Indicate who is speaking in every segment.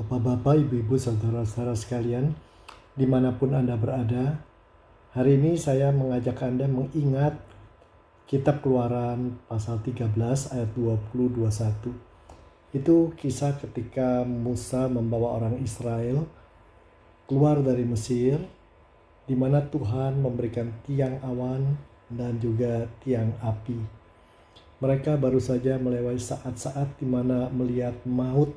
Speaker 1: Bapak-bapak, ibu-ibu, saudara-saudara sekalian, dimanapun Anda berada, hari ini saya mengajak Anda mengingat Kitab Keluaran pasal 13 ayat 20-21. Itu kisah ketika Musa membawa orang Israel keluar dari Mesir, di mana Tuhan memberikan tiang awan dan juga tiang api. Mereka baru saja melewati saat-saat di mana melihat maut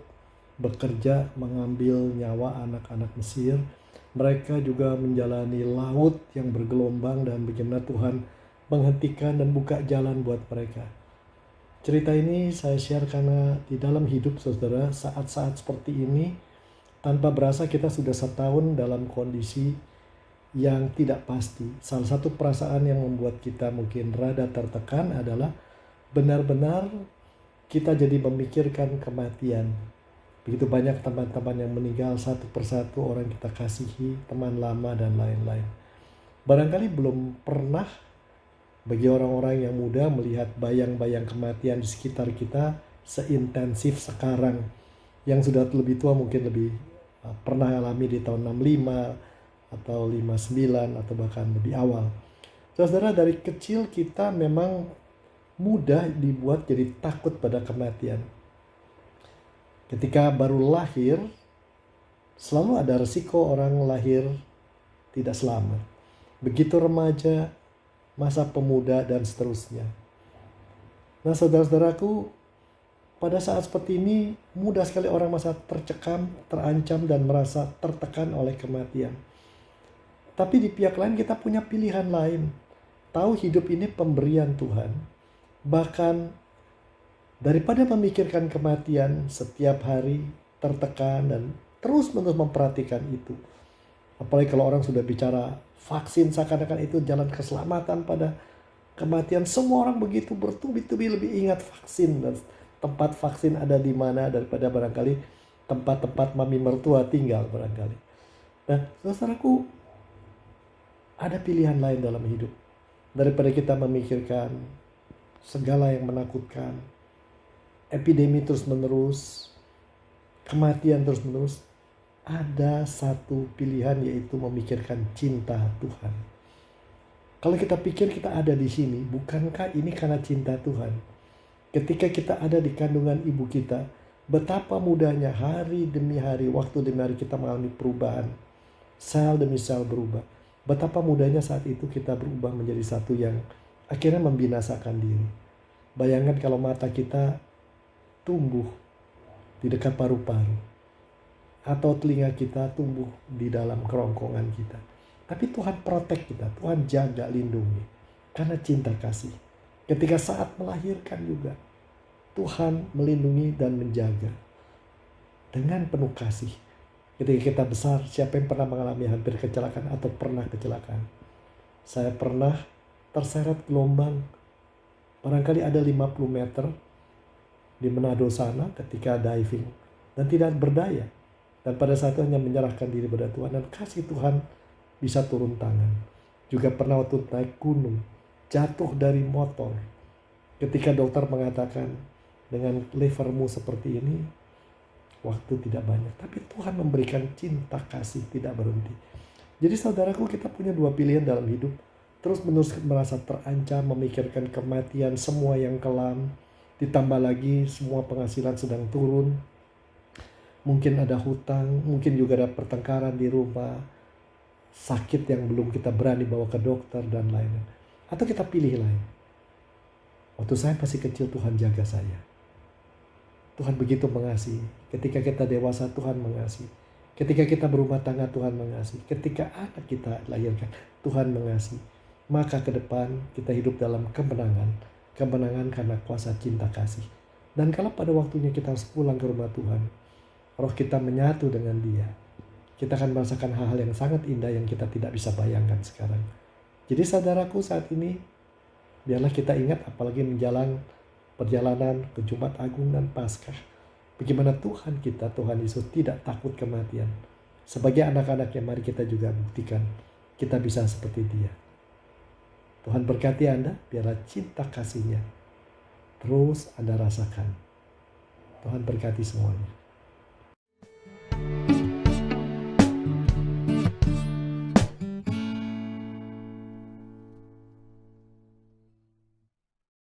Speaker 1: bekerja mengambil nyawa anak-anak Mesir. Mereka juga menjalani laut yang bergelombang dan bagaimana Tuhan menghentikan dan buka jalan buat mereka. Cerita ini saya share karena di dalam hidup saudara, saat-saat seperti ini, tanpa berasa kita sudah setahun dalam kondisi yang tidak pasti. Salah satu perasaan yang membuat kita mungkin rada tertekan adalah benar-benar kita jadi memikirkan kematian. Begitu banyak teman-teman yang meninggal satu persatu, orang kita kasihi, teman lama dan lain-lain. Barangkali belum pernah bagi orang-orang yang muda melihat bayang-bayang kematian di sekitar kita seintensif sekarang. Yang sudah lebih tua mungkin lebih pernah alami di tahun 65 atau 59 atau bahkan lebih awal. Saudara, dari kecil kita memang mudah dibuat jadi takut pada kematian. Ketika baru lahir, selalu ada resiko orang lahir tidak selamat. Begitu remaja, masa pemuda, dan seterusnya. Nah, saudara-saudaraku, pada saat seperti ini, mudah sekali orang merasa tercekam, terancam, dan merasa tertekan oleh kematian. Tapi di pihak lain kita punya pilihan lain. Tahu hidup ini pemberian Tuhan. Bahkan daripada memikirkan kematian setiap hari, tertekan dan terus-menerus memperhatikan itu. Apalagi kalau orang sudah bicara vaksin, seakan-akan itu jalan keselamatan pada kematian. Semua orang begitu bertubi-tubi lebih ingat vaksin dan tempat vaksin ada di mana daripada barangkali tempat-tempat mami mertua tinggal barangkali. Nah, saudaraku, ada pilihan lain dalam hidup. Daripada kita memikirkan segala yang menakutkan, epidemi terus-menerus, kematian terus-menerus, ada satu pilihan, yaitu memikirkan cinta Tuhan. Kalau kita pikir kita ada di sini, bukankah ini karena cinta Tuhan? Ketika kita ada di kandungan ibu kita, betapa mudahnya hari demi hari, waktu demi hari kita mengalami perubahan. Sel demi sel berubah. Betapa mudahnya saat itu kita berubah menjadi satu yang akhirnya membinasakan diri. Bayangkan kalau mata kita tumbuh di dekat paru-paru, atau telinga kita tumbuh di dalam kerongkongan kita. Tapi Tuhan protect kita, Tuhan jaga, lindungi, karena cinta kasih. Ketika saat melahirkan juga, Tuhan melindungi dan menjaga dengan penuh kasih. Ketika kita besar, siapa yang pernah mengalami hampir kecelakaan atau pernah kecelakaan? Saya pernah terseret gelombang, barangkali ada 50 meter, di Manado sana ketika diving, dan tidak berdaya, dan pada saat itu hanya menyerahkan diri pada Tuhan, dan kasih Tuhan bisa turun tangan. Juga pernah waktu naik gunung, jatuh dari motor, ketika dokter mengatakan dengan levermu seperti ini waktu tidak banyak, tapi Tuhan memberikan cinta kasih tidak berhenti. Jadi saudaraku, kita punya dua pilihan dalam hidup: terus menerus merasa terancam, memikirkan kematian, semua yang kelam, ditambah lagi semua penghasilan sedang turun, mungkin ada hutang, mungkin juga ada pertengkaran di rumah, sakit yang belum kita berani bawa ke dokter dan lain-lain. Atau kita pilih lain, waktu saya masih kecil Tuhan jaga saya, Tuhan begitu mengasihi. Ketika kita dewasa Tuhan mengasihi. Ketika kita berumah tangga Tuhan mengasihi. Ketika anak kita lahirkan Tuhan mengasihi. Maka ke depan kita hidup dalam kemenangan. Kemenangan karena kuasa cinta kasih. Dan kalau pada waktunya kita harus pulang ke rumah Tuhan, roh kita menyatu dengan Dia, kita akan merasakan hal-hal yang sangat indah yang kita tidak bisa bayangkan sekarang. Jadi saudaraku, saat ini biarlah kita ingat, apalagi menjalan perjalanan ke Jumat Agung dan Paskah, bagaimana Tuhan kita, Tuhan Yesus, tidak takut kematian. Sebagai anak-anaknya, mari kita juga buktikan kita bisa seperti Dia. Tuhan berkati Anda, biarlah cinta kasih-Nya terus Anda rasakan. Tuhan berkati semuanya.